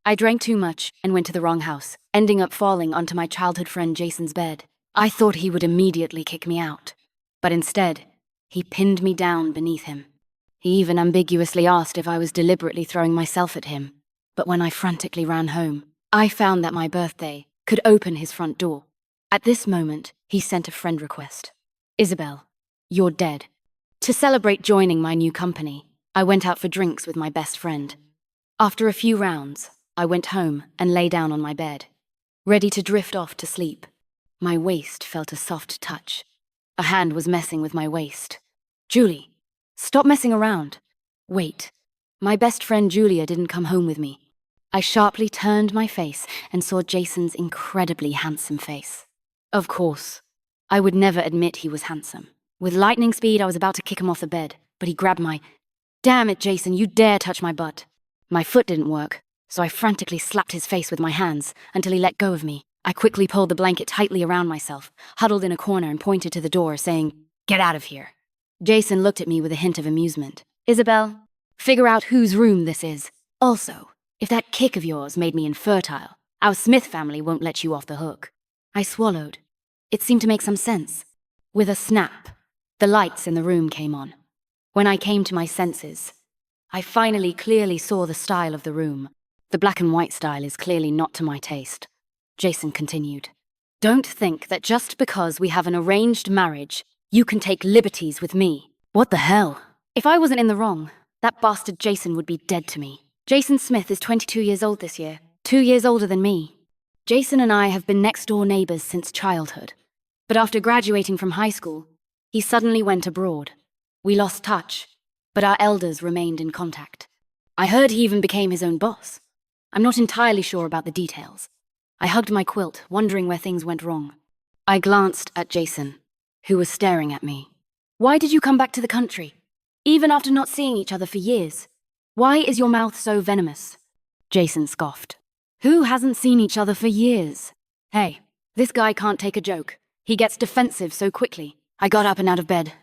I drank too much and went to the wrong house, ending up falling onto my childhood friend Jason's bed. I thought he would immediately kick me out, but instead, he pinned me down beneath him. He even ambiguously asked if I was deliberately throwing myself at him. But when I frantically ran home, I found that my birthday could open his front door. At this moment, he sent a friend request. Isabel, you're dead. To celebrate joining my new company, I went out for drinks with my best friend. After a few rounds, I went home and lay down on my bed, ready to drift off to sleep. My waist felt a soft touch. A hand was messing with my waist. Julie, stop messing around. Wait, my best friend Julia didn't come home with me. I sharply turned my face and saw Jason's incredibly handsome face. Of course, I would never admit he was handsome. With lightning speed, I was about to kick him off the bed, but he grabbed my... Damn it, Jason, you dare touch my butt. My foot didn't work, so I frantically slapped his face with my hands until he let go of me. I quickly pulled the blanket tightly around myself, huddled in a corner and pointed to the door, saying, "Get out of here." Jason looked at me with a hint of amusement. "Isabel, figure out whose room this is. Also, if that kick of yours made me infertile, our Smith family won't let you off the hook." I swallowed. It seemed to make some sense. With a snap, the lights in the room came on. When I came to my senses, I finally clearly saw the style of the room. The black and white style is clearly not to my taste. Jason continued, "Don't think that just because we have an arranged marriage, you can take liberties with me." What the hell? If I wasn't in the wrong, that bastard Jason would be dead to me. Jason Smith is 22 years old this year, 2 years older than me. Jason and I have been next-door neighbors since childhood. But after graduating from high school, he suddenly went abroad. We lost touch, but our elders remained in contact. I heard he even became his own boss. I'm not entirely sure about the details. I hugged my quilt, wondering where things went wrong. I glanced at Jason, who was staring at me. "Why did you come back to the country? Even after not seeing each other for years? Why is your mouth so venomous?" Jason scoffed. "Who hasn't seen each other for years? Hey, this guy can't take a joke. He gets defensive so quickly." I got up and out of bed.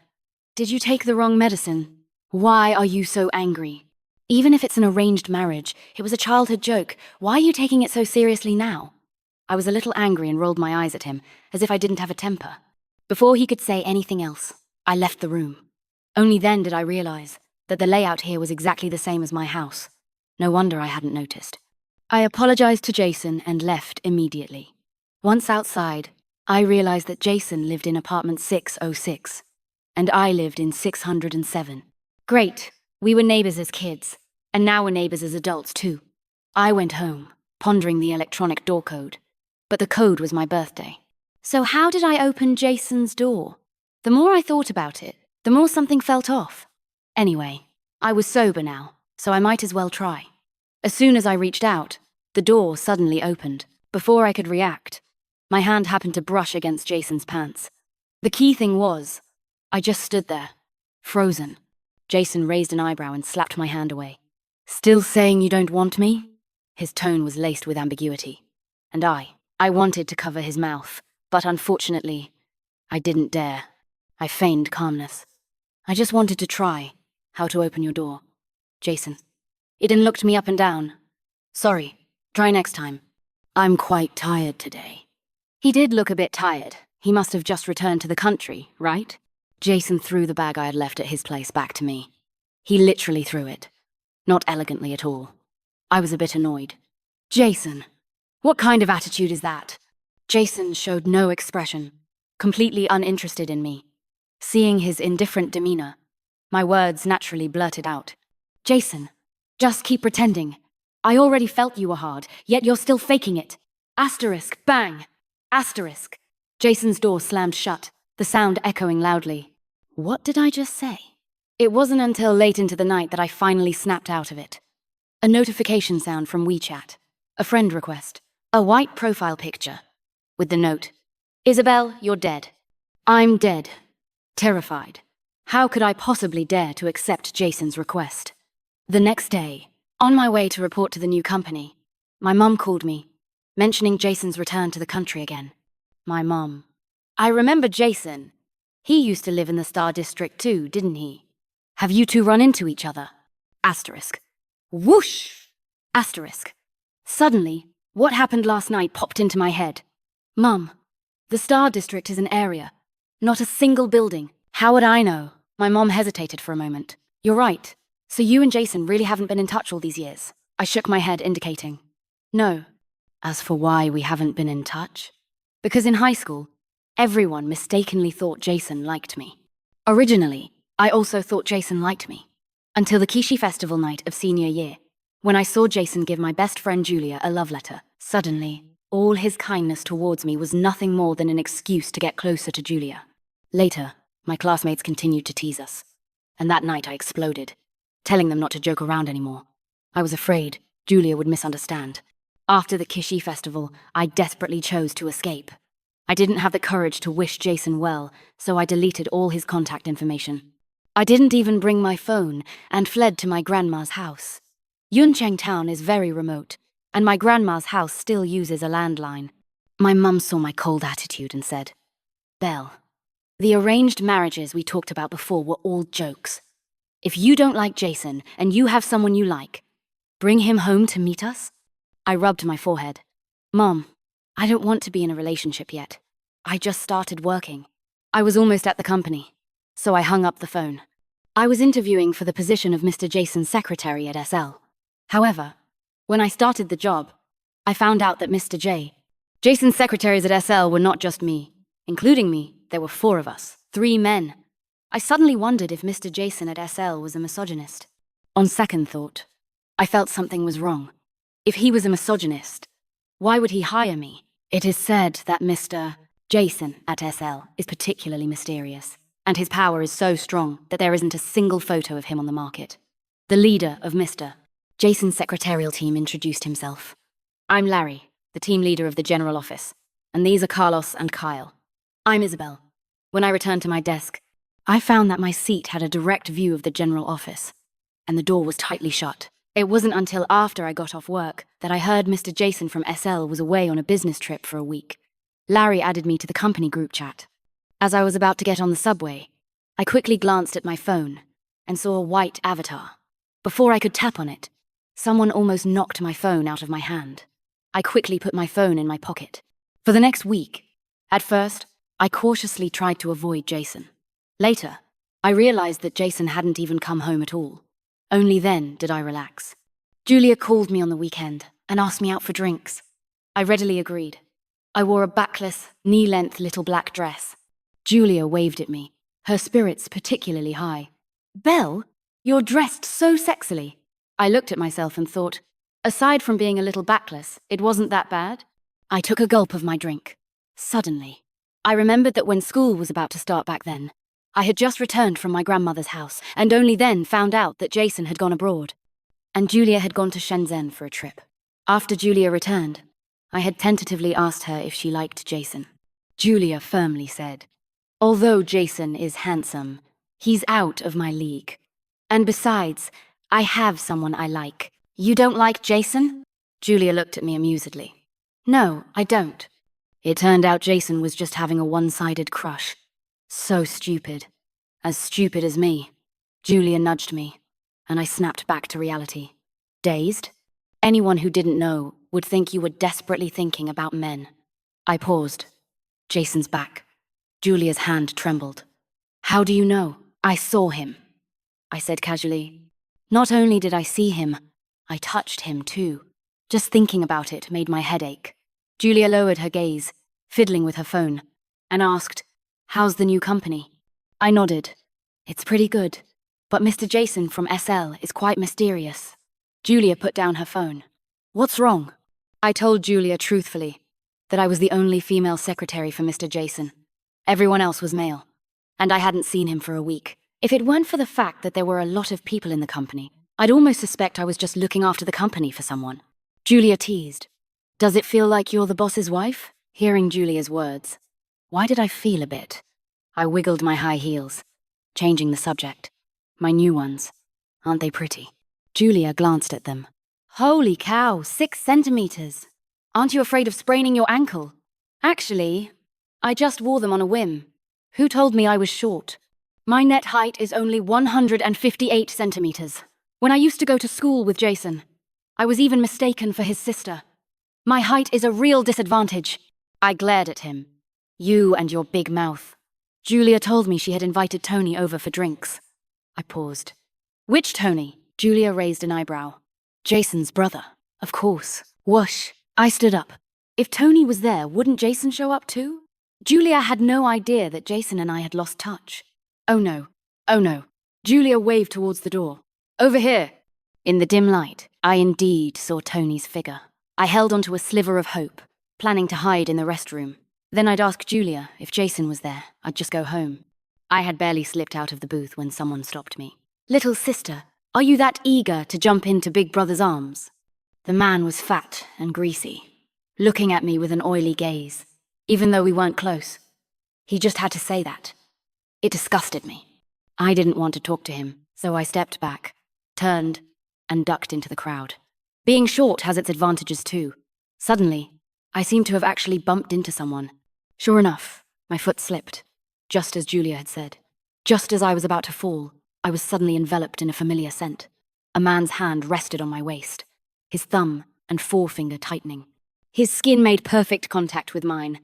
"Did you take the wrong medicine? Why are you so angry? Even if it's an arranged marriage, it was a childhood joke. Why are you taking it so seriously now?" I was a little angry and rolled my eyes at him, as if I didn't have a temper. Before he could say anything else, I left the room. Only then did I realize that the layout here was exactly the same as my house. No wonder I hadn't noticed. I apologized to Jason and left immediately. Once outside, I realized that Jason lived in apartment 606, and I lived in 607. Great, we were neighbors as kids, and now we're neighbors as adults too. I went home, pondering the electronic door code, but the code was my birthday. So how did I open Jason's door? The more I thought about it, the more something felt off. Anyway, I was sober now, so I might as well try. As soon as I reached out, the door suddenly opened. Before I could react, my hand happened to brush against Jason's pants. The key thing was, I just stood there, frozen. Jason raised an eyebrow and slapped my hand away. "Still saying you don't want me?" His tone was laced with ambiguity. And I wanted to cover his mouth, but unfortunately, I didn't dare. I feigned calmness. "I just wanted to try how to open your door, Jason." Eden looked me up and down. "Sorry, try next time. I'm quite tired today." He did look a bit tired. He must have just returned to the country, right? Jason threw the bag I had left at his place back to me. He literally threw it. Not elegantly at all. I was a bit annoyed. "Jason, what kind of attitude is that?" Jason showed no expression, completely uninterested in me. Seeing his indifferent demeanor, my words naturally blurted out. "Jason, just keep pretending. I already felt you were hard, yet you're still faking it. Asterisk, bang! Asterisk." Jason's door slammed shut, the sound echoing loudly. What did I just say? It wasn't until late into the night that I finally snapped out of it. A notification sound from WeChat. A friend request. A white profile picture. With the note, "Isabel, you're dead." I'm dead. Terrified. How could I possibly dare to accept Jason's request? The next day, on my way to report to the new company, my mum called me, mentioning Jason's return to the country again. My mum. "I remember Jason. He used to live in the Star District too, didn't he? Have you two run into each other?" Asterisk. Whoosh! Asterisk. Suddenly, what happened last night popped into my head. Mum, the Star District is an area, not a single building. How would I know? My mom hesitated for a moment. You're right. So you and Jason really haven't been in touch all these years? I shook my head, indicating. No. As for why we haven't been in touch? Because in high school, everyone mistakenly thought Jason liked me. Originally, I also thought Jason liked me. Until the Kishi Festival night of senior year, when I saw Jason give my best friend Julia a love letter. Suddenly, all his kindness towards me was nothing more than an excuse to get closer to Julia. Later, my classmates continued to tease us. And that night I exploded, telling them not to joke around anymore. I was afraid Julia would misunderstand. After the Kishi Festival, I desperately chose to escape. I didn't have the courage to wish Jason well, so I deleted all his contact information. I didn't even bring my phone and fled to my grandma's house. Yuncheng town is very remote, and my grandma's house still uses a landline. My mum saw my cold attitude and said, Belle, the arranged marriages we talked about before were all jokes. If you don't like Jason and you have someone you like, bring him home to meet us? I rubbed my forehead. Mom, I don't want to be in a relationship yet. I just started working. I was almost at the company, so I hung up the phone. I was interviewing for the position of Mr. Jason's secretary at SL. However, when I started the job, I found out that Jason's secretaries at SL were not just me. Including me, there were 4 of us, 3 men. I suddenly wondered if Mr. Jason at SL was a misogynist. On second thought, I felt something was wrong. If he was a misogynist, why would he hire me? It is said that Mr. Jason at SL is particularly mysterious, and his power is so strong that there isn't a single photo of him on the market. The leader of Mr. Jason's secretarial team introduced himself. I'm Larry, the team leader of the general office, and these are Carlos and Kyle. I'm Isabel. When I returned to my desk, I found that my seat had a direct view of the general office, and the door was tightly shut. It wasn't until after I got off work that I heard Mr. Jason from SL was away on a business trip for a week. Larry added me to the company group chat. As I was about to get on the subway, I quickly glanced at my phone and saw a white avatar. Before I could tap on it, someone almost knocked my phone out of my hand. I quickly put my phone in my pocket. For the next week, at first, I cautiously tried to avoid Jason. Later, I realized that Jason hadn't even come home at all. Only then did I relax. Julia called me on the weekend and asked me out for drinks. I readily agreed. I wore a backless, knee-length little black dress. Julia waved at me, her spirits particularly high. Belle, you're dressed so sexily. I looked at myself and thought, aside from being a little backless, it wasn't that bad. I took a gulp of my drink. Suddenly, I remembered that when school was about to start back then, I had just returned from my grandmother's house and only then found out that Jason had gone abroad. And Julia had gone to Shenzhen for a trip. After Julia returned, I had tentatively asked her if she liked Jason. Julia firmly said, although Jason is handsome, he's out of my league. And besides, I have someone I like. You don't like Jason? Julia looked at me amusedly. No, I don't. It turned out Jason was just having a one-sided crush. So stupid. As stupid as me. Julia nudged me, and I snapped back to reality. Dazed? Anyone who didn't know would think you were desperately thinking about men. I paused. Jason's back. Julia's hand trembled. How do you know? I saw him, I said casually. Not only did I see him, I touched him too. Just thinking about it made my head ache. Julia lowered her gaze, fiddling with her phone, and asked, how's the new company? I nodded. It's pretty good, but Mr. Jason from SL is quite mysterious. Julia put down her phone. What's wrong? I told Julia truthfully that I was the only female secretary for Mr. Jason. Everyone else was male, and I hadn't seen him for a week. If it weren't for the fact that there were a lot of people in the company, I'd almost suspect I was just looking after the company for someone. Julia teased. Does it feel like you're the boss's wife? Hearing Julia's words, why did I feel a bit? I wiggled my high heels, changing the subject. My new ones. Aren't they pretty? Julia glanced at them. Holy cow, 6 centimeters. Aren't you afraid of spraining your ankle? Actually, I just wore them on a whim. Who told me I was short? My net height is only 158 centimeters. When I used to go to school with Jason, I was even mistaken for his sister. My height is a real disadvantage. I glared at him. You and your big mouth. Julia told me she had invited Tony over for drinks. I paused. Which Tony? Julia raised an eyebrow. Jason's brother. Of course. Whoosh. I stood up. If Tony was there, wouldn't Jason show up too? Julia had no idea that Jason and I had lost touch. Oh no. Oh no. Julia waved towards the door. Over here. In the dim light, I indeed saw Tony's figure. I held onto a sliver of hope, planning to hide in the restroom. Then I'd ask Julia if Jason was there. I'd just go home. I had barely slipped out of the booth when someone stopped me. Little sister, are you that eager to jump into Big Brother's arms? The man was fat and greasy, looking at me with an oily gaze, even though we weren't close. He just had to say that. It disgusted me. I didn't want to talk to him, so I stepped back, turned, and ducked into the crowd. Being short has its advantages too. Suddenly, I seemed to have actually bumped into someone. Sure enough, my foot slipped, just as Julia had said. Just as I was about to fall, I was suddenly enveloped in a familiar scent. A man's hand rested on my waist, his thumb and forefinger tightening. His skin made perfect contact with mine,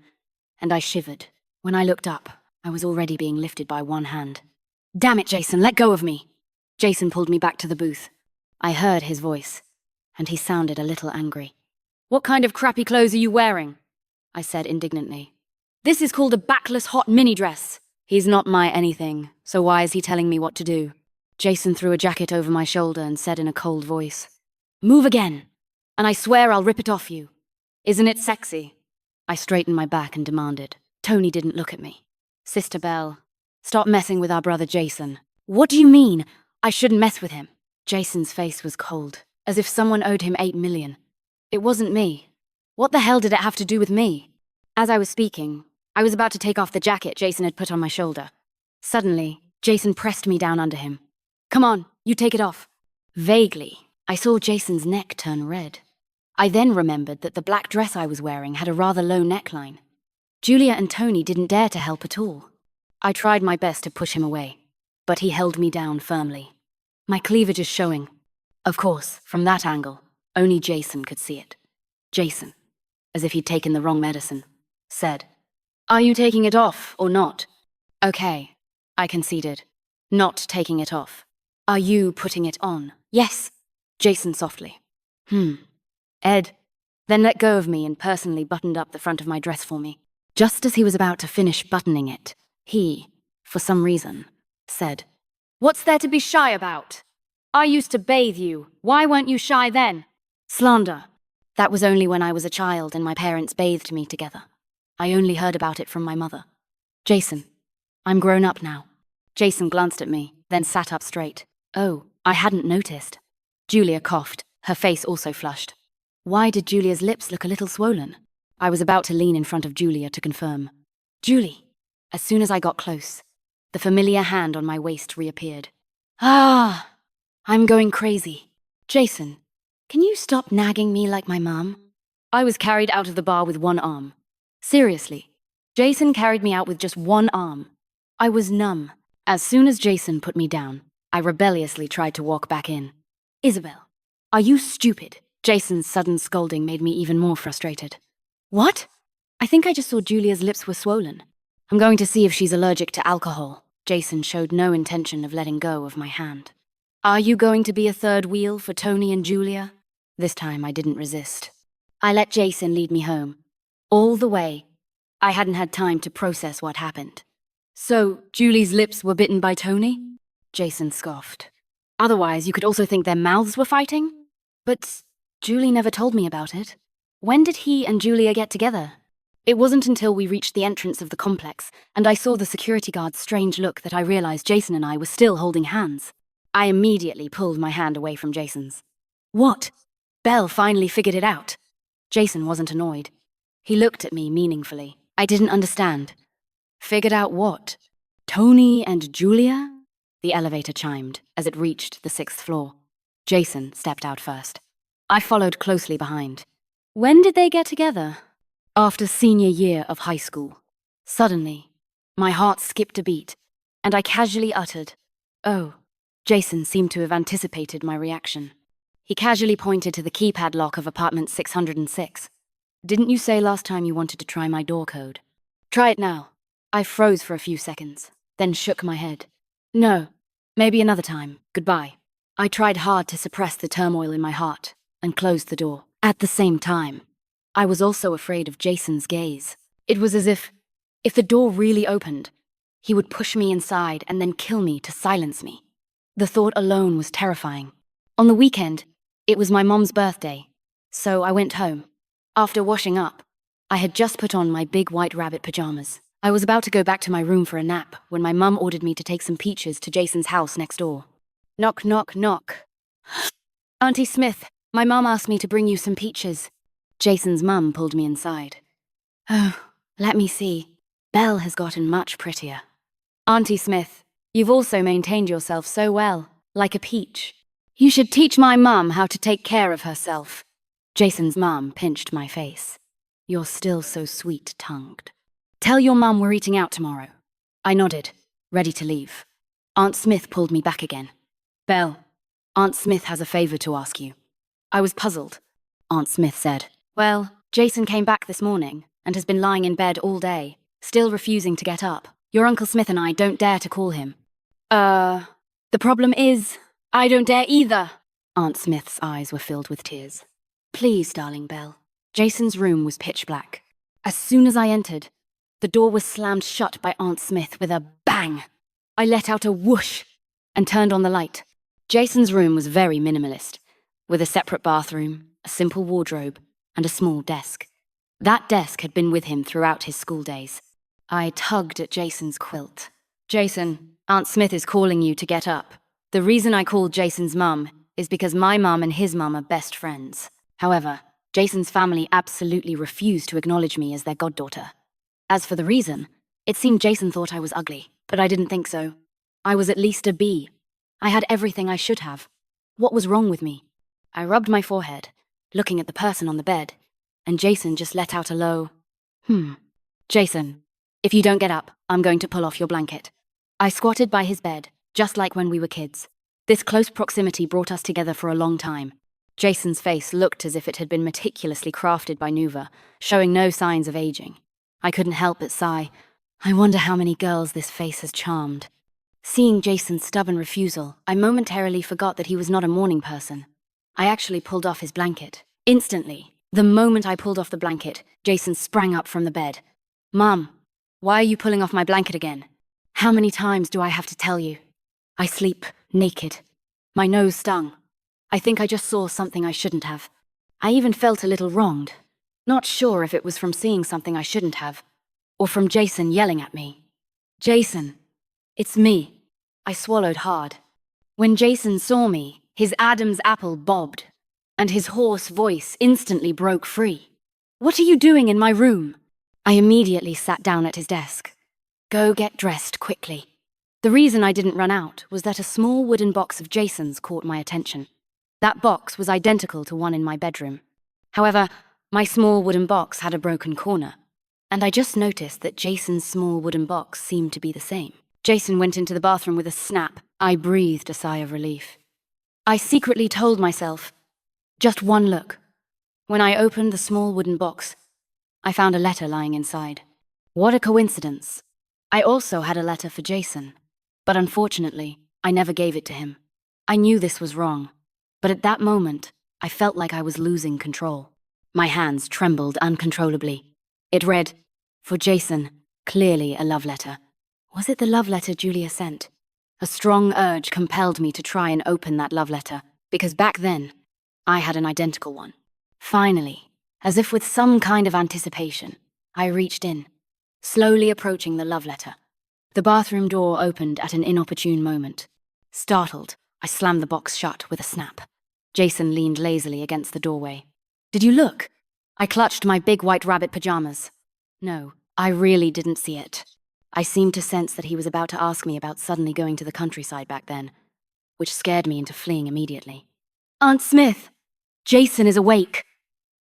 and I shivered. When I looked up, I was already being lifted by one hand. Damn it, Jason, let go of me! Jason pulled me back to the booth. I heard his voice, and he sounded a little angry. What kind of crappy clothes are you wearing? I said indignantly. This is called a backless hot mini dress. He's not my anything, so why is he telling me what to do? Jason threw a jacket over my shoulder and said in a cold voice, Move again, and I swear I'll rip it off you. Isn't it sexy? I straightened my back and demanded. Tony didn't look at me. Sister Belle, stop messing with our brother Jason. What do you mean? I shouldn't mess with him. Jason's face was cold, as if someone owed him 8 million. It wasn't me. What the hell did it have to do with me? As I was speaking, I was about to take off the jacket Jason had put on my shoulder. Suddenly, Jason pressed me down under him. Come on, you take it off. Vaguely, I saw Jason's neck turn red. I then remembered that the black dress I was wearing had a rather low neckline. Julia and Tony didn't dare to help at all. I tried my best to push him away, but he held me down firmly. My cleavage is showing. Of course, from that angle, only Jason could see it. Jason, as if he'd taken the wrong medicine, said, Are you taking it off or not? Okay, I conceded. Not taking it off. Are you putting it on? Yes, Jason softly. Ed, then let go of me and personally buttoned up the front of my dress for me. Just as he was about to finish buttoning it, he, for some reason, said, What's there to be shy about? I used to bathe you. Why weren't you shy then? Slander. That was only when I was a child and my parents bathed me together. I only heard about it from my mother. Jason, I'm grown up now. Jason glanced at me, then sat up straight. Oh, I hadn't noticed. Julia coughed, her face also flushed. Why did Julia's lips look a little swollen? I was about to lean in front of Julia to confirm. Julie. As soon as I got close, the familiar hand on my waist reappeared. Ah, I'm going crazy. Jason, can you stop nagging me like my mom? I was carried out of the bar with one arm. Seriously, Jason carried me out with just one arm. I was numb. As soon as Jason put me down, I rebelliously tried to walk back in. Isabel, are you stupid? Jason's sudden scolding made me even more frustrated. What? I think I just saw Julia's lips were swollen. I'm going to see if she's allergic to alcohol. Jason showed no intention of letting go of my hand. Are you going to be a third wheel for Tony and Julia? This time I didn't resist. I let Jason lead me home. All the way. I hadn't had time to process what happened. So, Julie's lips were bitten by Tony? Jason scoffed. Otherwise, you could also think their mouths were fighting? But Julie never told me about it. When did he and Julia get together? It wasn't until we reached the entrance of the complex and I saw the security guard's strange look that I realized Jason and I were still holding hands. I immediately pulled my hand away from Jason's. What? Belle finally figured it out. Jason wasn't annoyed. He looked at me meaningfully. I didn't understand. Figured out what? Tony and Julia? The elevator chimed as it reached the 6th floor. Jason stepped out first. I followed closely behind. When did they get together? After senior year of high school. Suddenly, my heart skipped a beat, and I casually uttered, Oh. Jason seemed to have anticipated my reaction. He casually pointed to the keypad lock of apartment 606. Didn't you say last time you wanted to try my door code? Try it now. I froze for a few seconds, then shook my head. No, maybe another time. Goodbye. I tried hard to suppress the turmoil in my heart and closed the door. At the same time, I was also afraid of Jason's gaze. It was as if the door really opened, he would push me inside and then kill me to silence me. The thought alone was terrifying. On the weekend, it was my mom's birthday, so I went home. After washing up, I had just put on my big white rabbit pajamas. I was about to go back to my room for a nap when my mum ordered me to take some peaches to Jason's house next door. Knock, knock, knock. Auntie Smith, my mum asked me to bring you some peaches. Jason's mum pulled me inside. Oh, let me see. Belle has gotten much prettier. Auntie Smith, you've also maintained yourself so well, like a peach. You should teach my mum how to take care of herself. Jason's mum pinched my face. You're still so sweet-tongued. Tell your mum we're eating out tomorrow. I nodded, ready to leave. Aunt Smith pulled me back again. Belle, Aunt Smith has a favor to ask you. I was puzzled. Aunt Smith said, well, Jason came back this morning and has been lying in bed all day, still refusing to get up. Your Uncle Smith and I don't dare to call him. The problem is, I don't dare either. Aunt Smith's eyes were filled with tears. Please, darling Belle. Jason's room was pitch black. As soon as I entered, the door was slammed shut by Aunt Smith with a bang. I let out a whoosh and turned on the light. Jason's room was very minimalist, with a separate bathroom, a simple wardrobe, and a small desk. That desk had been with him throughout his school days. I tugged at Jason's quilt. Jason, Aunt Smith is calling you to get up. The reason I called Jason's mum is because my mum and his mum are best friends. However, Jason's family absolutely refused to acknowledge me as their goddaughter. As for the reason, it seemed Jason thought I was ugly, but I didn't think so. I was at least a B. I had everything I should have. What was wrong with me? I rubbed my forehead, looking at the person on the bed, and Jason just let out a low, Jason, if you don't get up, I'm going to pull off your blanket. I squatted by his bed, just like when we were kids. This close proximity brought us together for a long time. Jason's face looked as if it had been meticulously crafted by Nuva, showing no signs of aging. I couldn't help but sigh. I wonder how many girls this face has charmed. Seeing Jason's stubborn refusal, I momentarily forgot that he was not a morning person. I actually pulled off his blanket. Instantly, the moment I pulled off the blanket, Jason sprang up from the bed. Mum, why are you pulling off my blanket again? How many times do I have to tell you? I sleep naked. My nose stung. I think I just saw something I shouldn't have. I even felt a little wronged. Not sure if it was from seeing something I shouldn't have, or from Jason yelling at me. Jason, it's me. I swallowed hard. When Jason saw me, his Adam's apple bobbed, and his hoarse voice instantly broke free. What are you doing in my room? I immediately sat down at his desk. Go get dressed quickly. The reason I didn't run out was that a small wooden box of Jason's caught my attention. That box was identical to one in my bedroom. However, my small wooden box had a broken corner, and I just noticed that Jason's small wooden box seemed to be the same. Jason went into the bathroom with a snap. I breathed a sigh of relief. I secretly told myself, just one look. When I opened the small wooden box, I found a letter lying inside. What a coincidence. I also had a letter for Jason, but unfortunately, I never gave it to him. I knew this was wrong, but at that moment, I felt like I was losing control. My hands trembled uncontrollably. It read, for Jason, clearly a love letter. Was it the love letter Julia sent? A strong urge compelled me to try and open that love letter, because back then, I had an identical one. Finally, as if with some kind of anticipation, I reached in, slowly approaching the love letter. The bathroom door opened at an inopportune moment. Startled, I slammed the box shut with a snap. Jason leaned lazily against the doorway. Did you look? I clutched my big white rabbit pajamas. No, I really didn't see it. I seemed to sense that he was about to ask me about suddenly going to the countryside back then, which scared me into fleeing immediately. Aunt Smith! Jason is awake!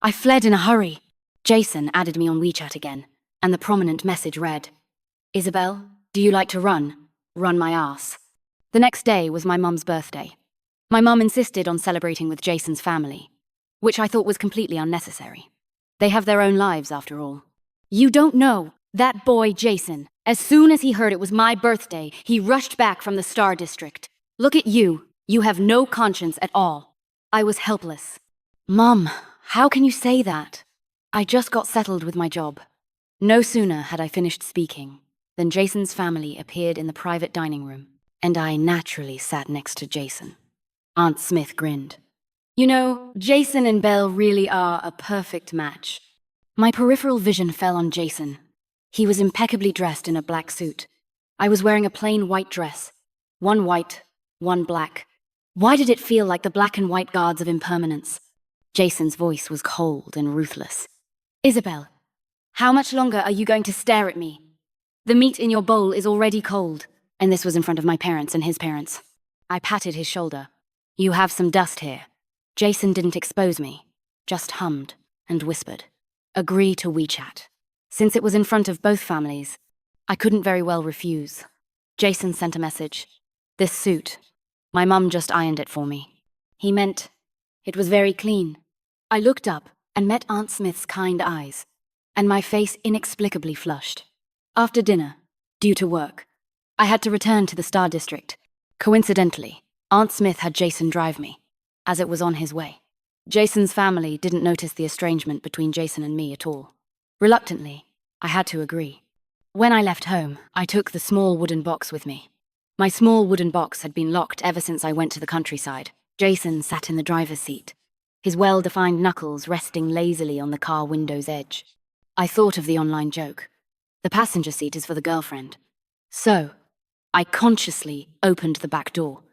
I fled in a hurry. Jason added me on WeChat again, and the prominent message read, Isabel, do you like to run? Run my ass. The next day was my mum's birthday. My mum insisted on celebrating with Jason's family, which I thought was completely unnecessary. They have their own lives, after all. You don't know. That boy, Jason, as soon as he heard it was my birthday, he rushed back from the Star District. Look at you. You have no conscience at all. I was helpless. Mum, how can you say that? I just got settled with my job. No sooner had I finished speaking than Jason's family appeared in the private dining room, and I naturally sat next to Jason. Aunt Smith grinned. You know, Jason and Belle really are a perfect match. My peripheral vision fell on Jason. He was impeccably dressed in a black suit. I was wearing a plain white dress. One white, one black. Why did it feel like the black and white guards of impermanence? Jason's voice was cold and ruthless. Isabel, how much longer are you going to stare at me? The meat in your bowl is already cold. And this was in front of my parents and his parents. I patted his shoulder. You have some dust here. Jason didn't expose me, just hummed and whispered. Agree to WeChat. Since it was in front of both families, I couldn't very well refuse. Jason sent a message. This suit. My mum just ironed it for me. He meant it was very clean. I looked up and met Aunt Smith's kind eyes, and my face inexplicably flushed. After dinner, due to work, I had to return to the Star District. Coincidentally, Aunt Smith had Jason drive me, as it was on his way. Jason's family didn't notice the estrangement between Jason and me at all. Reluctantly, I had to agree. When I left home, I took the small wooden box with me. My small wooden box had been locked ever since I went to the countryside. Jason sat in the driver's seat, his well-defined knuckles resting lazily on the car window's edge. I thought of the online joke. The passenger seat is for the girlfriend. So, I consciously opened the back door,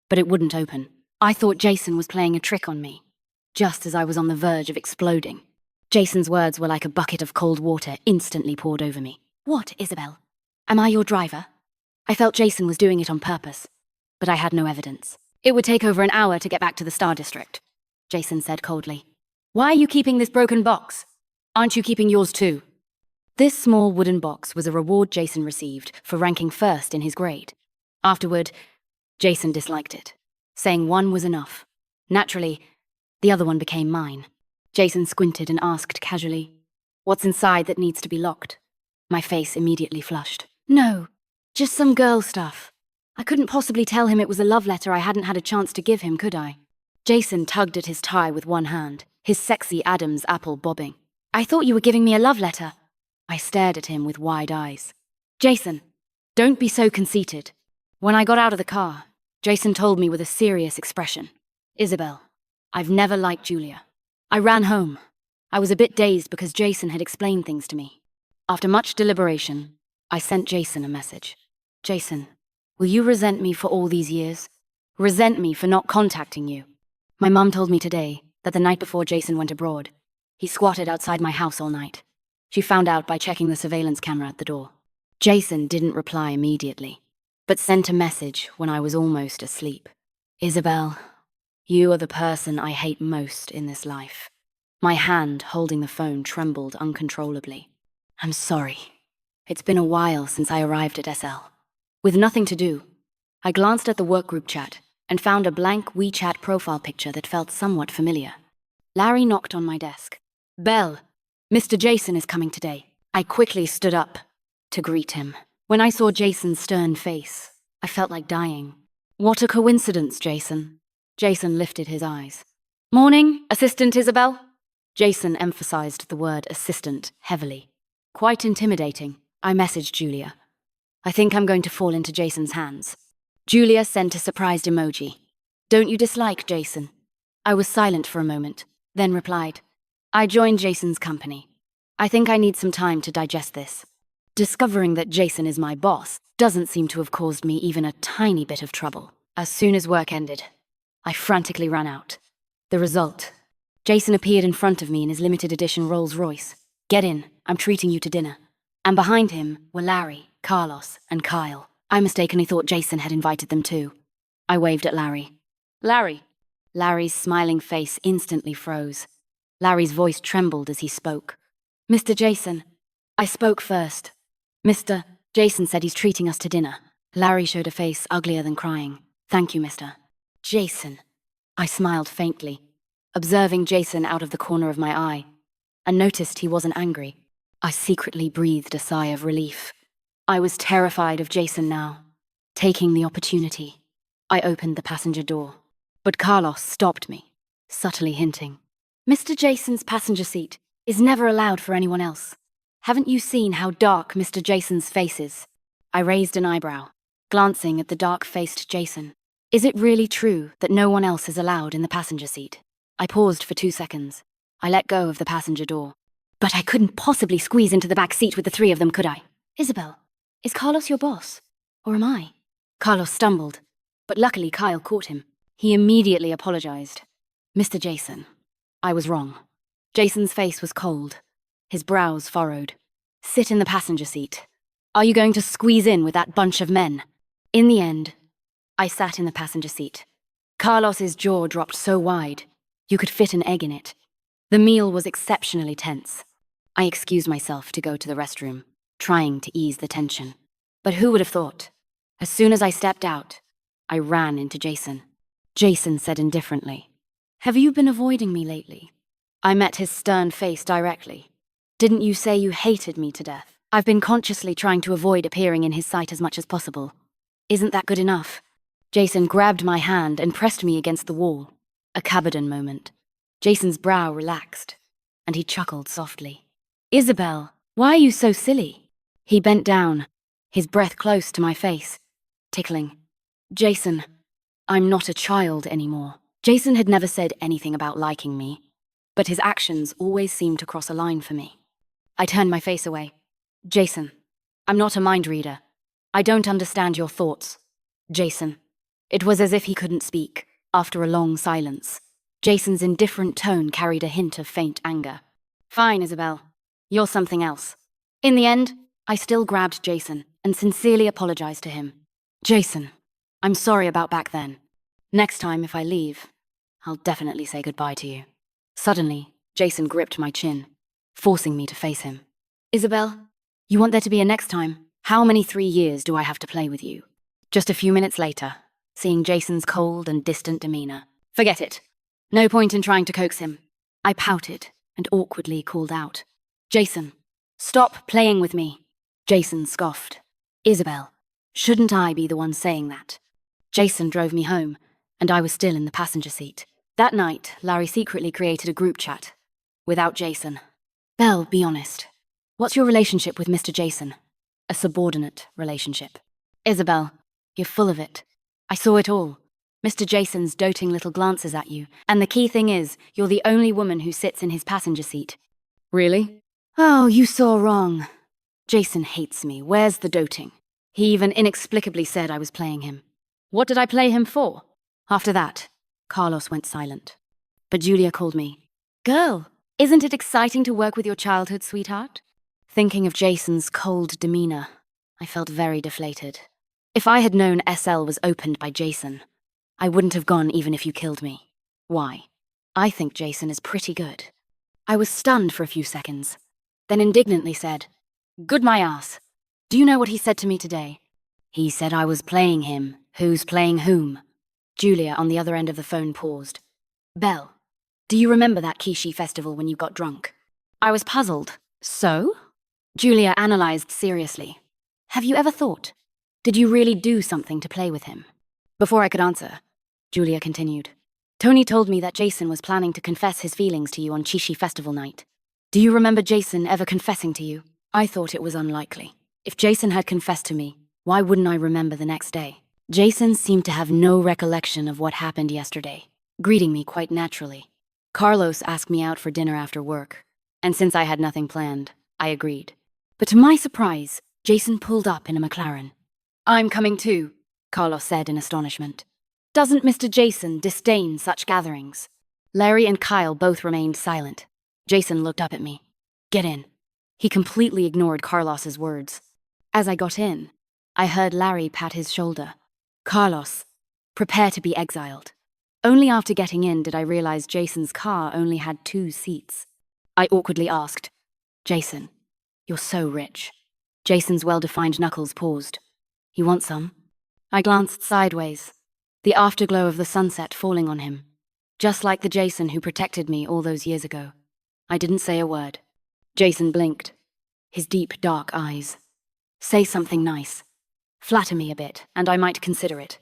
but it wouldn't open. I thought Jason was playing a trick on me, just as I was on the verge of exploding. Jason's words were like a bucket of cold water instantly poured over me. What, Isabel? Am I your driver? I felt Jason was doing it on purpose, but I had no evidence. It would take over an hour to get back to the Star District, Jason said coldly. Why are you keeping this broken box? Aren't you keeping yours too? This small wooden box was a reward Jason received for ranking first in his grade. Afterward, Jason disliked it, saying one was enough. Naturally, the other one became mine. Jason squinted and asked casually, What's inside that needs to be locked? My face immediately flushed. No, just some girl stuff. I couldn't possibly tell him it was a love letter I hadn't had a chance to give him, could I? Jason tugged at his tie with one hand, his sexy Adam's apple bobbing. I thought you were giving me a love letter. I stared at him with wide eyes. Jason, don't be so conceited. When I got out of the car, Jason told me with a serious expression. Isabel, I've never liked Julia. I ran home. I was a bit dazed because Jason had explained things to me. After much deliberation, I sent Jason a message. Jason, will you resent me for all these years? Resent me for not contacting you? My mum told me today that the night before Jason went abroad, he squatted outside my house all night. She found out by checking the surveillance camera at the door. Jason didn't reply immediately, but sent a message when I was almost asleep. Isabel, you are the person I hate most in this life. My hand holding the phone trembled uncontrollably. I'm sorry. It's been a while since I arrived at SL. With nothing to do, I glanced at the workgroup chat and found a blank WeChat profile picture that felt somewhat familiar. Larry knocked on my desk. Belle, Mr. Jason is coming today. I quickly stood up to greet him. When I saw Jason's stern face, I felt like dying. What a coincidence, Jason. Jason lifted his eyes. Morning, Assistant Isabel. Jason emphasized the word assistant heavily. Quite intimidating. I messaged Julia. I think I'm going to fall into Jason's hands. Julia sent a surprised emoji. Don't you dislike Jason? I was silent for a moment, then replied. I joined Jason's company. I think I need some time to digest this. Discovering that Jason is my boss doesn't seem to have caused me even a tiny bit of trouble. As soon as work ended, I frantically ran out. The result. Jason appeared in front of me in his limited edition Rolls Royce. Get in, I'm treating you to dinner. And behind him were Larry, Carlos, and Kyle. I mistakenly thought Jason had invited them too. I waved at Larry. Larry. Larry's smiling face instantly froze. Larry's voice trembled as he spoke. Mr. Jason. I spoke first. Mr. Jason said he's treating us to dinner. Larry showed a face uglier than crying. Thank you, Mr. Jason. I smiled faintly, observing Jason out of the corner of my eye, and noticed he wasn't angry. I secretly breathed a sigh of relief. I was terrified of Jason now. Taking the opportunity, I opened the passenger door, but Carlos stopped me, subtly hinting, "Mr. Jason's passenger seat is never allowed for anyone else. Haven't you seen how dark Mr. Jason's face is?" I raised an eyebrow, glancing at the dark-faced Jason. "Is it really true that no one else is allowed in the passenger seat?" I paused for 2 seconds. I let go of the passenger door. "But I couldn't possibly squeeze into the back seat with the 3 of them, could I?" "Isabel, is Carlos your boss? Or am I?" Carlos stumbled, but luckily Kyle caught him. He immediately apologized. "Mr. Jason, I was wrong." Jason's face was cold, his brows furrowed. "Sit in the passenger seat. Are you going to squeeze in with that bunch of men?" In the end, I sat in the passenger seat. Carlos's jaw dropped so wide, you could fit an egg in it. The meal was exceptionally tense. I excused myself to go to the restroom, trying to ease the tension. But who would have thought? As soon as I stepped out, I ran into Jason. Jason said indifferently, "Have you been avoiding me lately?" I met his stern face directly. "Didn't you say you hated me to death?" "I've been consciously trying to avoid appearing in his sight as much as possible. Isn't that good enough?" Jason grabbed my hand and pressed me against the wall. A Cabodan moment. Jason's brow relaxed, and he chuckled softly. "Isabel, why are you so silly?" He bent down, his breath close to my face, tickling. "Jason, I'm not a child anymore." Jason had never said anything about liking me, but his actions always seemed to cross a line for me. I turned my face away. "Jason, I'm not a mind reader. I don't understand your thoughts." "Jason." It was as if he couldn't speak, after a long silence. Jason's indifferent tone carried a hint of faint anger. "Fine, Isabel. You're something else." In the end, I still grabbed Jason and sincerely apologized to him. "Jason, I'm sorry about back then. Next time, if I leave, I'll definitely say goodbye to you." Suddenly, Jason gripped my chin, forcing me to face him. "Isabel, you want there to be a next time? How many 3 years do I have to play with you?" Just a few minutes later, seeing Jason's cold and distant demeanor. "Forget it. No point in trying to coax him." I pouted and awkwardly called out, "Jason, stop playing with me." Jason scoffed. "Isabel, shouldn't I be the one saying that?" Jason drove me home, and I was still in the passenger seat. That night, Larry secretly created a group chat. Without Jason. "Belle, be honest. What's your relationship with Mr. Jason?" "A subordinate relationship." "Isabel, you're full of it. I saw it all. Mr. Jason's doting little glances at you, and the key thing is, you're the only woman who sits in his passenger seat." "Really?" "Oh, you saw wrong. Jason hates me. Where's the doting? He even inexplicably said I was playing him." "What did I play him for?" After that, Carlos went silent. But Julia called me. "Girl, isn't it exciting to work with your childhood sweetheart?" Thinking of Jason's cold demeanor, I felt very deflated. If I had known SL was opened by Jason, I wouldn't have gone even if you killed me. Why? I think Jason is pretty good. I was stunned for a few seconds, then indignantly said, "Good my ass. Do you know what he said to me today?" "He said I was playing him. Who's playing whom?" Julia on the other end of the phone paused. "Belle, do you remember that Kishi festival when you got drunk?" I was puzzled. "So?" Julia analyzed seriously. "Have you ever thought? Did you really do something to play with him?" Before I could answer, Julia continued. "Tony told me that Jason was planning to confess his feelings to you on Chishi festival night. Do you remember Jason ever confessing to you?" I thought it was unlikely. If Jason had confessed to me, why wouldn't I remember the next day? Jason seemed to have no recollection of what happened yesterday, greeting me quite naturally. Carlos asked me out for dinner after work, and since I had nothing planned, I agreed. But to my surprise, Jason pulled up in a McLaren. "I'm coming too," Carlos said in astonishment. Doesn't Mr. Jason disdain such gatherings? Larry and Kyle both remained silent. Jason looked up at me. "Get in." He completely ignored Carlos's words. As I got in, I heard Larry pat his shoulder. "Carlos, prepare to be exiled." Only after getting in did I realize Jason's car only had 2 seats. I awkwardly asked, "Jason, you're so rich." Jason's well-defined knuckles paused. "You want some?" I glanced sideways, the afterglow of the sunset falling on him. Just like the Jason who protected me all those years ago. I didn't say a word. Jason blinked, his deep, dark eyes. Say something nice. Flatter me a bit, and I might consider it.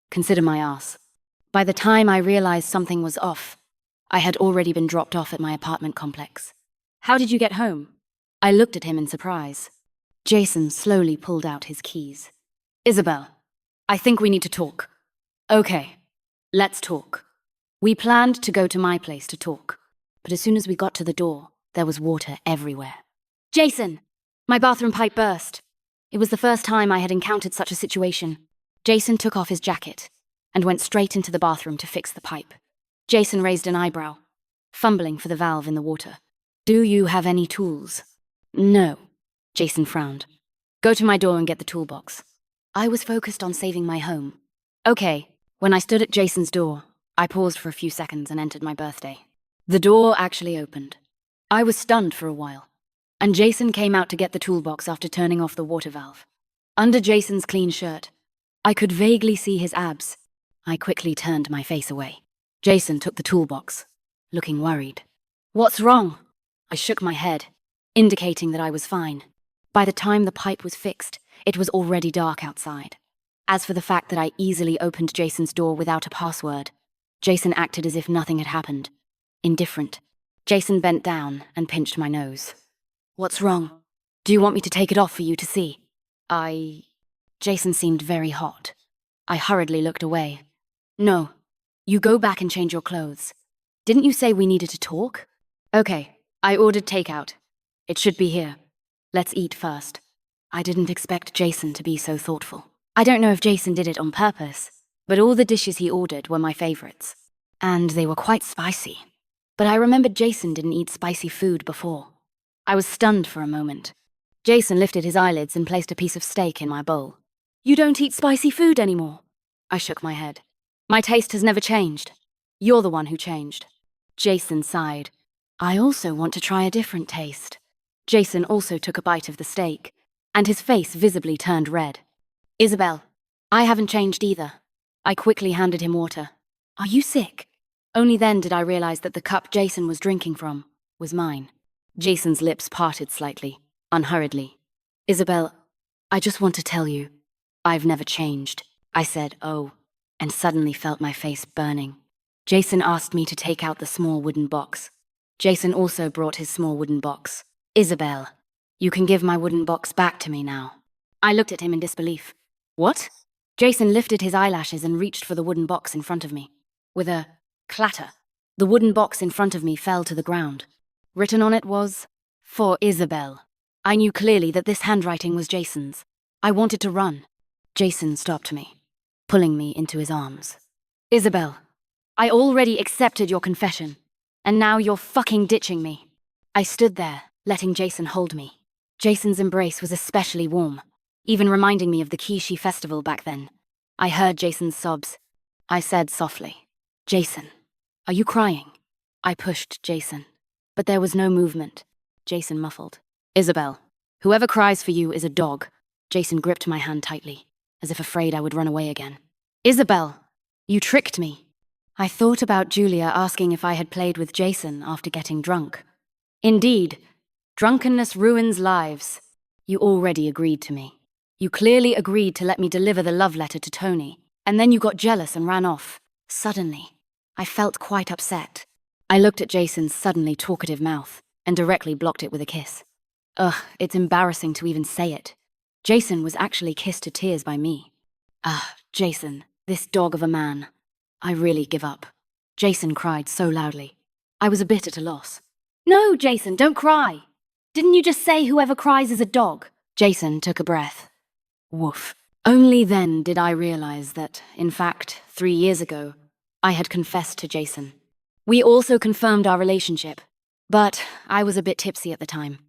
Consider my ass. By the time I realized something was off, I had already been dropped off at my apartment complex. How did you get home? I looked at him in surprise. Jason slowly pulled out his keys. Isabel, I think we need to talk. Okay, let's talk. We planned to go to my place to talk, but as soon as we got to the door, there was water everywhere. Jason! My bathroom pipe burst. It was the first time I had encountered such a situation. Jason took off his jacket and went straight into the bathroom to fix the pipe. Jason raised an eyebrow, fumbling for the valve in the water. Do you have any tools? No. Jason frowned. Go to my door and get the toolbox. I was focused on saving my home. Okay, when I stood at Jason's door, I paused for a few seconds and entered my birthday. The door actually opened. I was stunned for a while, and Jason came out to get the toolbox after turning off the water valve. Under Jason's clean shirt, I could vaguely see his abs. I quickly turned my face away. Jason took the toolbox, looking worried. What's wrong? I shook my head, indicating that I was fine. By the time the pipe was fixed, it was already dark outside. As for the fact that I easily opened Jason's door without a password, Jason acted as if nothing had happened. Indifferent. Jason bent down and pinched my nose. What's wrong? Do you want me to take it off for you to see? Jason seemed very hot. I hurriedly looked away. No. You go back and change your clothes. Didn't you say we needed to talk? Okay, I ordered takeout. It should be here. Let's eat first. I didn't expect Jason to be so thoughtful. I don't know if Jason did it on purpose, but all the dishes he ordered were my favorites. And they were quite spicy. But I remembered Jason didn't eat spicy food before. I was stunned for a moment. Jason lifted his eyelids and placed a piece of steak in my bowl. You don't eat spicy food anymore? I shook my head. My taste has never changed. You're the one who changed. Jason sighed. I also want to try a different taste. Jason also took a bite of the steak, and his face visibly turned red. Isabel, I haven't changed either. I quickly handed him water. Are you sick? Only then did I realize that the cup Jason was drinking from was mine. Jason's lips parted slightly, unhurriedly. Isabel, I just want to tell you, I've never changed. I said, oh, and suddenly felt my face burning. Jason asked me to take out the small wooden box. Jason also brought his small wooden box. Isabel, you can give my wooden box back to me now. I looked at him in disbelief. What? Jason lifted his eyelashes and reached for the wooden box in front of me. With a clatter, the wooden box in front of me fell to the ground. Written on it was, "For Isabel." I knew clearly that this handwriting was Jason's. I wanted to run. Jason stopped me, pulling me into his arms. Isabel, I already accepted your confession, and now you're fucking ditching me. I stood there, letting Jason hold me. Jason's embrace was especially warm, even reminding me of the Kishi festival back then. I heard Jason's sobs. I said softly, Jason, are you crying? I pushed Jason, but there was no movement. Jason muffled. Isabel, whoever cries for you is a dog. Jason gripped my hand tightly, as if afraid I would run away again. Isabel, you tricked me. I thought about Julia asking if I had played with Jason after getting drunk. Indeed, drunkenness ruins lives. You already agreed to me. You clearly agreed to let me deliver the love letter to Tony, and then you got jealous and ran off. Suddenly, I felt quite upset. I looked at Jason's suddenly talkative mouth and directly blocked it with a kiss. Ugh, it's embarrassing to even say it. Jason was actually kissed to tears by me. Jason, this dog of a man. I really give up. Jason cried so loudly. I was a bit at a loss. No, Jason, don't cry. Didn't you just say whoever cries is a dog? Jason took a breath. Woof. Only then did I realize that, in fact, 3 years ago, I had confessed to Jason. We also confirmed our relationship, but I was a bit tipsy at the time.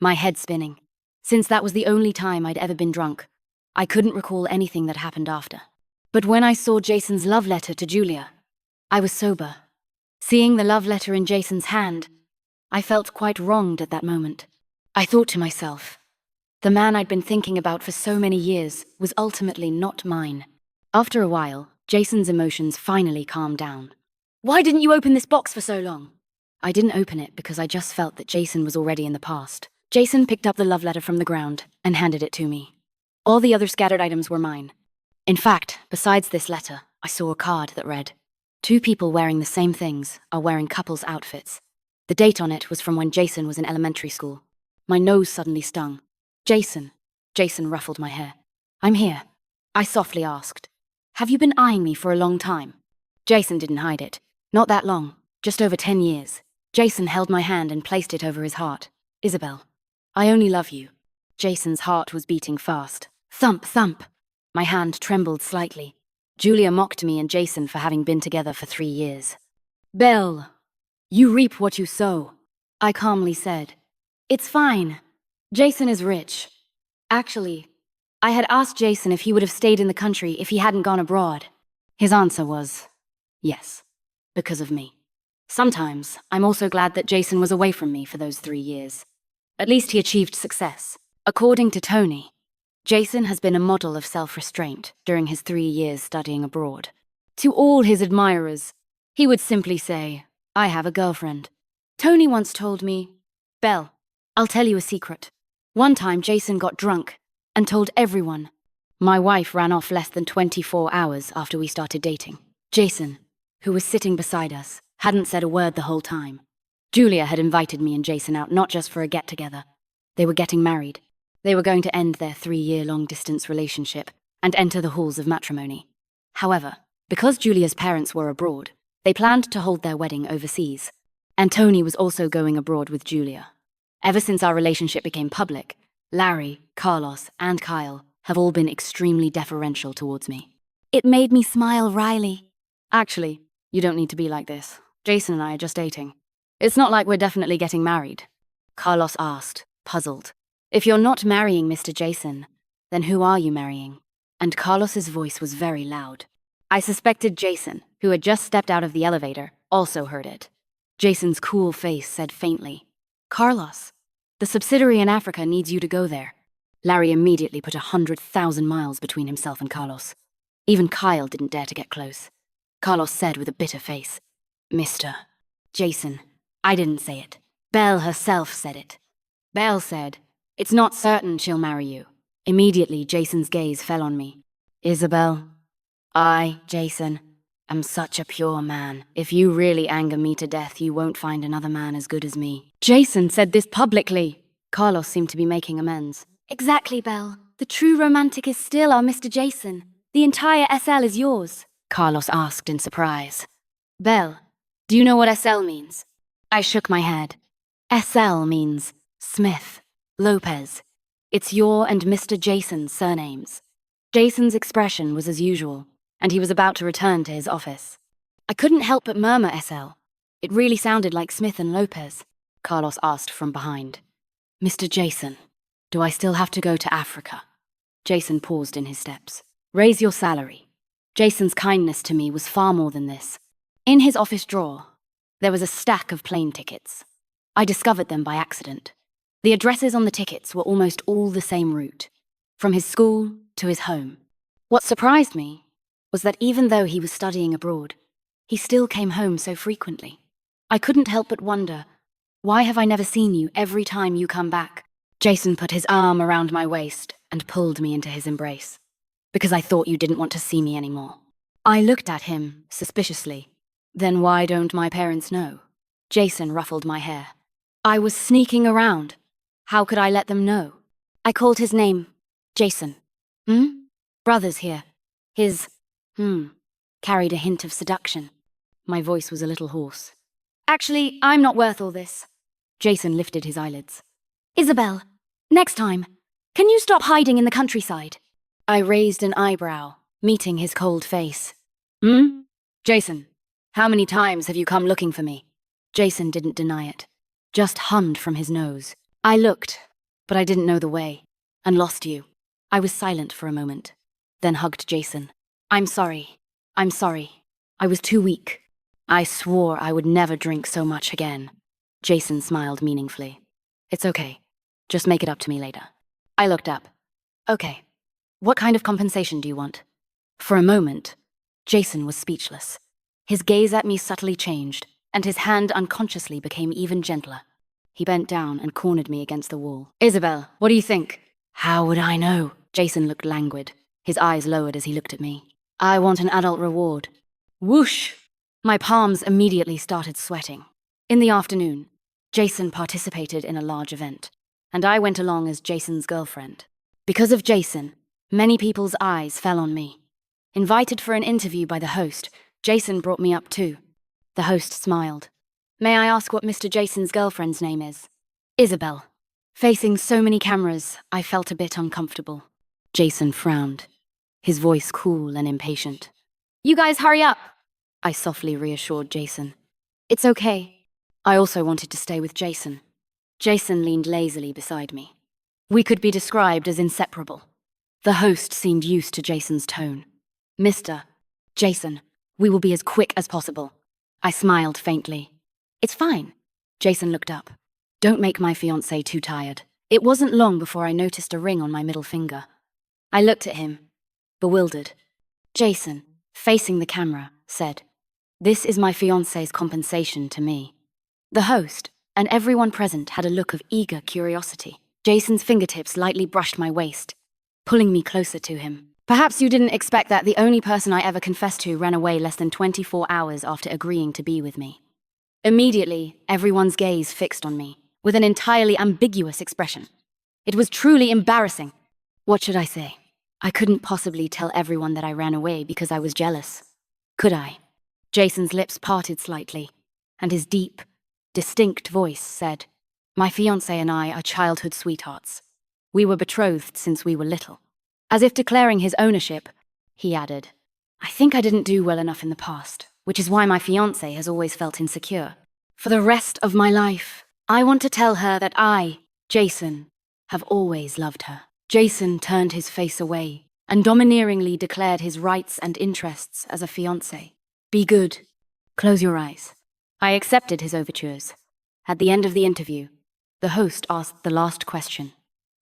My head spinning. Since that was the only time I'd ever been drunk, I couldn't recall anything that happened after. But when I saw Jason's love letter to Julia, I was sober. Seeing the love letter in Jason's hand, I felt quite wronged at that moment. I thought to myself, the man I'd been thinking about for so many years was ultimately not mine. After a while, Jason's emotions finally calmed down. Why didn't you open this box for so long? I didn't open it because I just felt that Jason was already in the past. Jason picked up the love letter from the ground and handed it to me. All the other scattered items were mine. In fact, besides this letter, I saw a card that read, "Two people wearing the same things are wearing couples' outfits." The date on it was from when Jason was in elementary school. My nose suddenly stung. Jason. Jason ruffled my hair. "I'm here," I softly asked. "Have you been eyeing me for a long time?" Jason didn't hide it. Not that long, just over 10 years. Jason held my hand and placed it over his heart. "Isabel, I only love you." Jason's heart was beating fast. Thump, thump. My hand trembled slightly. Julia mocked me and Jason for having been together for 3 years. "Belle, you reap what you sow," I calmly said. "It's fine. Jason is rich." Actually, I had asked Jason if he would have stayed in the country if he hadn't gone abroad. His answer was, yes, because of me. Sometimes, I'm also glad that Jason was away from me for those 3 years. At least he achieved success. According to Tony, Jason has been a model of self-restraint during his 3 years studying abroad. To all his admirers, he would simply say, "I have a girlfriend." Tony once told me, "Belle, I'll tell you a secret. One time Jason got drunk and told everyone. My wife ran off less than 24 hours after we started dating. Jason, who was sitting beside us, hadn't said a word the whole time. Julia had invited me and Jason out not just for a get-together. They were getting married. They were going to end their 3-year long-distance relationship and enter the halls of matrimony. However, because Julia's parents were abroad, they planned to hold their wedding overseas. And Tony was also going abroad with Julia. Ever since our relationship became public, Larry, Carlos, and Kyle have all been extremely deferential towards me." It made me smile wryly. "Actually, you don't need to be like this. Jason and I are just dating. It's not like we're definitely getting married." Carlos asked, puzzled. "If you're not marrying Mr. Jason, then who are you marrying?" And Carlos's voice was very loud. I suspected Jason, who had just stepped out of the elevator, also heard it. Jason's cool face said faintly, "Carlos, the subsidiary in Africa needs you to go there." Larry immediately put 100,000 miles between himself and Carlos. Even Kyle didn't dare to get close. Carlos said with a bitter face, "Mr. Jason, I didn't say it. Belle herself said it." Belle said, "It's not certain she'll marry you." Immediately, Jason's gaze fell on me. "Isabel, I, Jason, am such a pure man. If you really anger me to death, you won't find another man as good as me." Jason said this publicly. Carlos seemed to be making amends. "Exactly, Belle. The true romantic is still our Mr. Jason. The entire SL is yours," Carlos asked in surprise. "Belle, do you know what SL means?" I shook my head. SL means Smith, Lopez. It's your and Mr. Jason's surnames. Jason's expression was as usual, and he was about to return to his office. I couldn't help but murmur SL. It really sounded like Smith and Lopez. Carlos asked from behind. "Mr. Jason, do I still have to go to Africa?" Jason paused in his steps. "Raise your salary." Jason's kindness to me was far more than this. In his office drawer, there was a stack of plane tickets. I discovered them by accident. The addresses on the tickets were almost all the same route, from his school to his home. What surprised me was that even though he was studying abroad, he still came home so frequently. I couldn't help but wonder, why have I never seen you every time you come back? Jason put his arm around my waist and pulled me into his embrace. "Because I thought you didn't want to see me anymore." I looked at him suspiciously. "Then why don't my parents know?" Jason ruffled my hair. "I was sneaking around. How could I let them know?" I called his name. "Jason. Brother's here." His carried a hint of seduction. My voice was a little hoarse. "Actually, I'm not worth all this." Jason lifted his eyelids. "Isabel, next time, can you stop hiding in the countryside?" I raised an eyebrow, meeting his cold face. Jason, how many times have you come looking for me?" Jason didn't deny it, just hummed from his nose. I looked, but I didn't know the way, and lost you. I was silent for a moment, then hugged Jason. I'm sorry. I was too weak. I swore I would never drink so much again." Jason smiled meaningfully. "It's okay. Just make it up to me later." I looked up. "Okay. What kind of compensation do you want?" For a moment, Jason was speechless. His gaze at me subtly changed, and his hand unconsciously became even gentler. He bent down and cornered me against the wall. Isabel, what do you think? How would I know? Jason looked languid, his eyes lowered as he looked at me. I want an adult reward. Whoosh! My palms immediately started sweating. In the afternoon, Jason participated in a large event, and I went along as Jason's girlfriend. Because of Jason, many people's eyes fell on me. Invited for an interview by the host, Jason brought me up too. The host smiled. May I ask what Mr. Jason's girlfriend's name is? Isabel. Facing so many cameras, I felt a bit uncomfortable. Jason frowned, his voice cool and impatient. You guys hurry up! I softly reassured Jason. It's okay. I also wanted to stay with Jason. Jason leaned lazily beside me. We could be described as inseparable. The host seemed used to Jason's tone. Mr. Jason, we will be as quick as possible. I smiled faintly. It's fine. Jason looked up. Don't make my fiancé too tired. It wasn't long before I noticed a ring on my middle finger. I looked at him, bewildered. Jason, facing the camera, said, This is my fiancé's compensation to me. The host and everyone present had a look of eager curiosity. Jason's fingertips lightly brushed my waist, pulling me closer to him. Perhaps you didn't expect that the only person I ever confessed to ran away less than 24 hours after agreeing to be with me. Immediately, everyone's gaze fixed on me, with an entirely ambiguous expression. It was truly embarrassing. What should I say? I couldn't possibly tell everyone that I ran away because I was jealous. Could I? Jason's lips parted slightly, and his deep, distinct voice said, My fiancé and I are childhood sweethearts. We were betrothed since we were little. As if declaring his ownership, he added, I think I didn't do well enough in the past, which is why my fiancé has always felt insecure. For the rest of my life, I want to tell her that I, Jason, have always loved her. Jason turned his face away and domineeringly declared his rights and interests as a fiancé. Be good. Close your eyes. I accepted his overtures. At the end of the interview, the host asked the last question.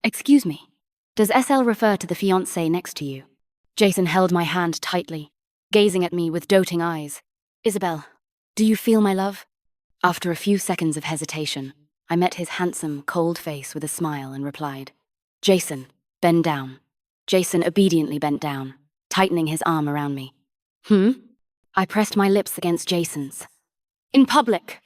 Excuse me, does SL refer to the fiancé next to you? Jason held my hand tightly, gazing at me with doting eyes. Isabel, do you feel my love? After a few seconds of hesitation, I met his handsome, cold face with a smile and replied, Jason, bend down. Jason obediently bent down, tightening his arm around me. I pressed my lips against Jason's. In public,